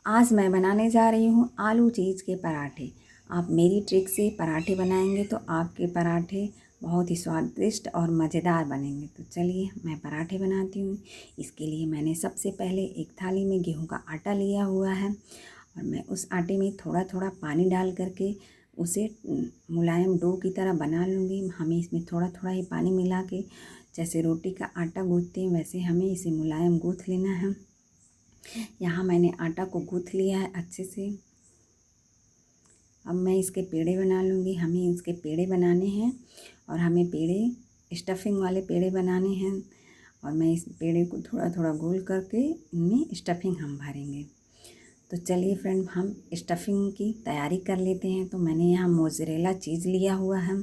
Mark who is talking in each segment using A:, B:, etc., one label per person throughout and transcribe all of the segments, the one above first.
A: आज मैं बनाने जा रही हूँ आलू चीज़ के पराठे। आप मेरी ट्रिक से पराठे बनाएंगे तो आपके पराठे बहुत ही स्वादिष्ट और मज़ेदार बनेंगे। तो चलिए मैं पराठे बनाती हूँ। इसके लिए मैंने सबसे पहले एक थाली में गेहूं का आटा लिया हुआ है और मैं उस आटे में थोड़ा थोड़ा पानी डाल करके उसे मुलायम डो की तरह बना लूँगी। हमें इसमें थोड़ा थोड़ा ही पानी मिला के जैसे रोटी का आटा गूँथते हैं वैसे हमें इसे मुलायम गूँथ लेना है। यहाँ मैंने आटा को गूँथ लिया है अच्छे से। अब मैं इसके पेड़े बना लूँगी। हमें इसके पेड़े बनाने हैं और हमें पेड़े स्टफिंग वाले पेड़े बनाने हैं और मैं इस पेड़े को थोड़ा थोड़ा गोल करके इनमें स्टफिंग हम भरेंगे। तो चलिए फ्रेंड हम स्टफिंग की तैयारी कर लेते हैं। तो मैंने यहाँ मोज़रेला चीज़ लिया हुआ है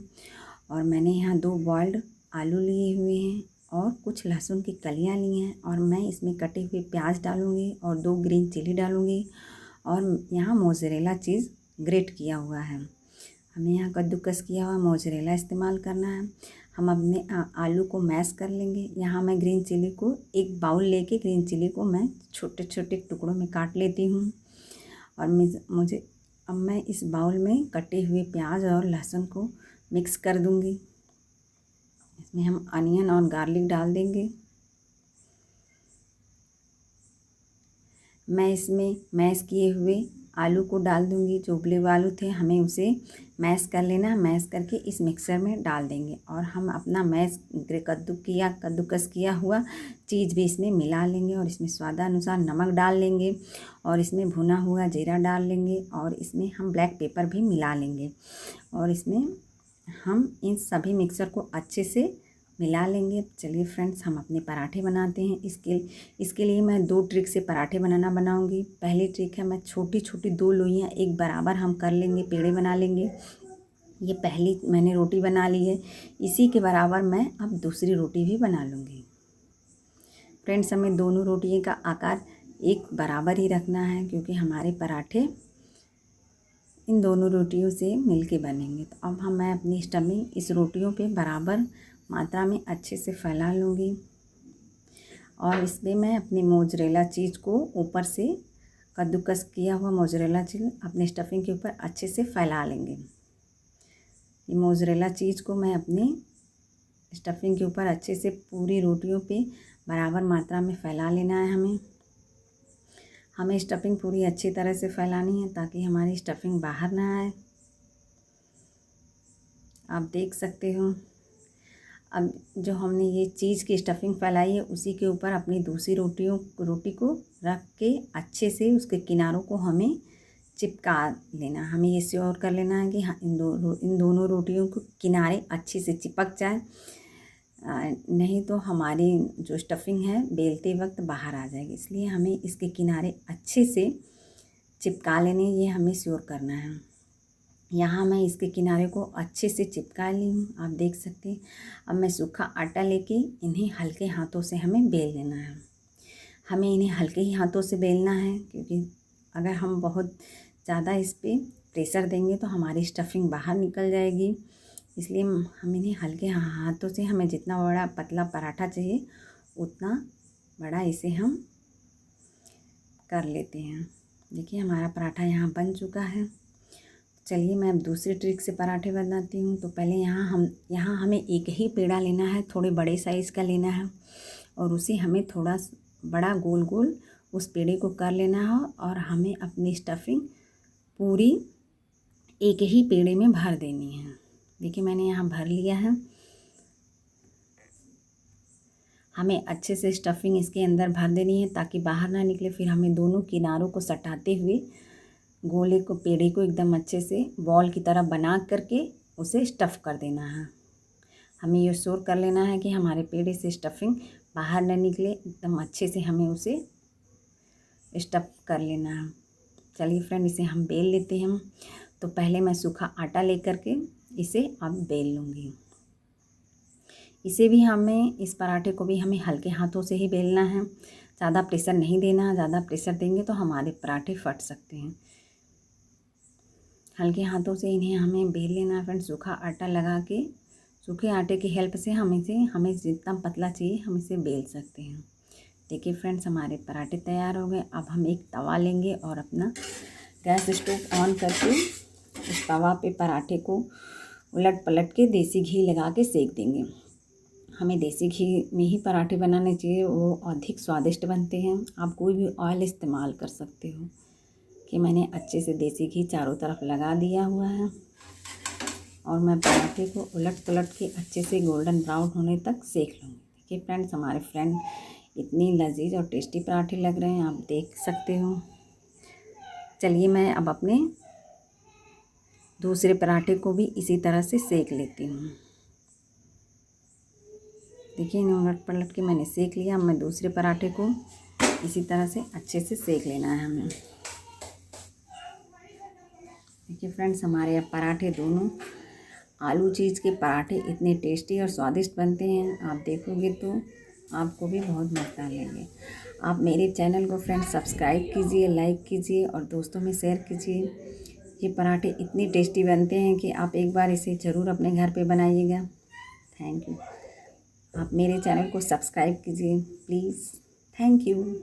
A: और मैंने यहाँ 2 बॉइल्ड आलू लिए हुए हैं और कुछ लहसुन की कलियाँ ली हैं और मैं इसमें कटे हुए प्याज डालूँगी और 2 ग्रीन चिली डालूँगी और यहाँ मोज़रेला चीज़ ग्रेट किया हुआ है। हमें यहाँ कद्दूकस किया हुआ मोज़रेला इस्तेमाल करना है। हम अपने आलू को मैश कर लेंगे। यहाँ मैं ग्रीन चिली को एक बाउल लेके ग्रीन चिली को मैं छोटे छोटे टुकड़ों में काट लेती हूँ और अब मैं इस बाउल में कटे हुए प्याज और लहसुन को मिक्स कर दूँगी। इसमें हम अनियन और गार्लिक डाल देंगे। मैं इसमें मैश किए हुए आलू को डाल दूंगी। जो उबले हुए आलू थे हमें उसे मैश कर लेना है। मैश करके इस मिक्सर में डाल देंगे और हम अपना कद्दूकस किया हुआ चीज़ भी इसमें मिला लेंगे और इसमें स्वादानुसार नमक डाल लेंगे और इसमें भुना हुआ जीरा डाल लेंगे और इसमें हम ब्लैक पेपर भी मिला लेंगे और इसमें हम इन सभी मिक्सर को अच्छे से मिला लेंगे। चलिए फ्रेंड्स हम अपने पराठे बनाते हैं। इसके लिए मैं 2 ट्रिक से पराठे बनाऊंगी। पहली ट्रिक है मैं छोटी छोटी 2 लोइयाँ एक बराबर हम कर लेंगे, पेड़े बना लेंगे। ये पहली मैंने रोटी बना ली है। इसी के बराबर मैं अब दूसरी रोटी भी बना लूँगी। फ्रेंड्स हमें दोनों रोटियों का आकार एक बराबर ही रखना है क्योंकि हमारे पराठे इन दोनों रोटियों से मिलके बनेंगे। तो अब मैं अपनी स्टफिंग इस रोटियों पे बराबर मात्रा में अच्छे से फैला लूँगी और इसमें मैं अपनी मोज़रेला चीज़ को ऊपर से कद्दूकस किया हुआ मोज़रेला चीज़ अपने स्टफिंग के ऊपर अच्छे से फैला लेंगे। ये मोज़रेला चीज़ को मैं अपनी स्टफिंग के ऊपर अच्छे से पूरी रोटियों पे बराबर मात्रा में फैला लेना है। हमें स्टफिंग पूरी अच्छी तरह से फैलानी है ताकि हमारी स्टफिंग बाहर ना आए। आप देख सकते हो। अब जो हमने ये चीज़ की स्टफिंग फैलाई है उसी के ऊपर अपनी दूसरी रोटी को रख के अच्छे से उसके किनारों को हमें चिपका लेना। हमें ये श्योर कर लेना है कि हाँ इन दोनों रोटियों को किनारे अच्छे से चिपक जाए, नहीं तो हमारी जो स्टफिंग है बेलते वक्त बाहर आ जाएगी। इसलिए हमें इसके किनारे अच्छे से चिपका लेने, ये हमें श्योर करना है। यहाँ मैं इसके किनारे को अच्छे से चिपका ली हूँ, आप देख सकते हैं। अब मैं सूखा आटा लेके इन्हें हल्के हाथों से हमें बेल लेना है। हमें इन्हें हल्के ही हाथों से बेलना है क्योंकि अगर हम बहुत ज़्यादा इस पर प्रेशर देंगे तो हमारी स्टफिंग बाहर निकल जाएगी। इसलिए हम इन्हें हल्के हाथों से, हमें जितना बड़ा पतला पराठा चाहिए उतना बड़ा इसे हम कर लेते हैं। देखिए हमारा पराठा यहाँ बन चुका है। चलिए मैं अब दूसरी ट्रिक से पराठे बनाती हूँ। तो पहले यहाँ हमें एक ही पेड़ा लेना है, थोड़े बड़े साइज़ का लेना है और उसे हमें थोड़ा बड़ा गोल गोल उस पेड़े को कर लेना है और हमें अपनी स्टफिंग पूरी एक ही पेड़े में भर देनी है। देखिए मैंने यहाँ भर लिया है। हमें अच्छे से स्टफिंग इसके अंदर भर देनी है ताकि बाहर ना निकले। फिर हमें दोनों किनारों को सटाते हुए गोले को, पेड़े को एकदम अच्छे से बॉल की तरह बना करके उसे स्टफ़ कर देना है। हमें ये श्योर कर लेना है कि हमारे पेड़े से स्टफिंग बाहर न निकले। एकदम अच्छे से हमें उसे स्टफ़ कर लेना है। चलिए फ्रेंड इसे हम बेल लेते हैं। तो पहले मैं सूखा आटा लेकर के इसे अब बेल लूँगी। इसे भी हमें, इस पराठे को भी हमें हल्के हाथों से ही बेलना है, ज़्यादा प्रेशर नहीं देना। ज़्यादा प्रेशर देंगे तो हमारे पराठे फट सकते हैं। हल्के हाथों से इन्हें हमें बेल लेना है फ्रेंड। सूखा आटा लगा के, सूखे आटे की हेल्प से हमें जितना पतला चाहिए हम इसे बेल सकते हैं। देखिए फ्रेंड्स, हमारे पराठे तैयार हो गए। अब हम एक तवा लेंगे और अपना गैस स्टोव ऑन करके उस तवा पे पराठे को उलट पलट के देसी घी लगा के सेक देंगे। हमें देसी घी में ही पराठे बनाने चाहिए, वो अधिक स्वादिष्ट बनते हैं। आप कोई भी ऑयल इस्तेमाल कर सकते हो। कि मैंने अच्छे से देसी घी चारों तरफ लगा दिया हुआ है और मैं पराठे को उलट पलट के अच्छे से गोल्डन ब्राउन होने तक सेक लूँगी। देखिए फ्रेंड्स, हमारे फ्रेंड इतनी लजीज और टेस्टी पराठे लग रहे हैं, आप देख सकते हो। चलिए मैं अब अपने दूसरे पराठे को भी इसी तरह से सेक लेती हूँ। देखिए इन्हें उलट पलट के मैंने सेक लिया। अब मैं दूसरे पराठे को इसी तरह से अच्छे से सेक लेना है हमें। देखिए फ्रेंड्स, हमारे अब पराठे दोनों आलू चीज़ के पराठे इतने टेस्टी और स्वादिष्ट बनते हैं, आप देखोगे तो आपको भी बहुत मज़ा आएंगे। आप मेरे चैनल को फ्रेंड्स सब्सक्राइब कीजिए, लाइक कीजिए और दोस्तों में शेयर कीजिए। ये पराठे इतनी टेस्टी बनते हैं कि आप एक बार इसे ज़रूर अपने घर पे बनाइएगा। Thank you. आप मेरे चैनल को सब्सक्राइब कीजिए प्लीज़। Thank you.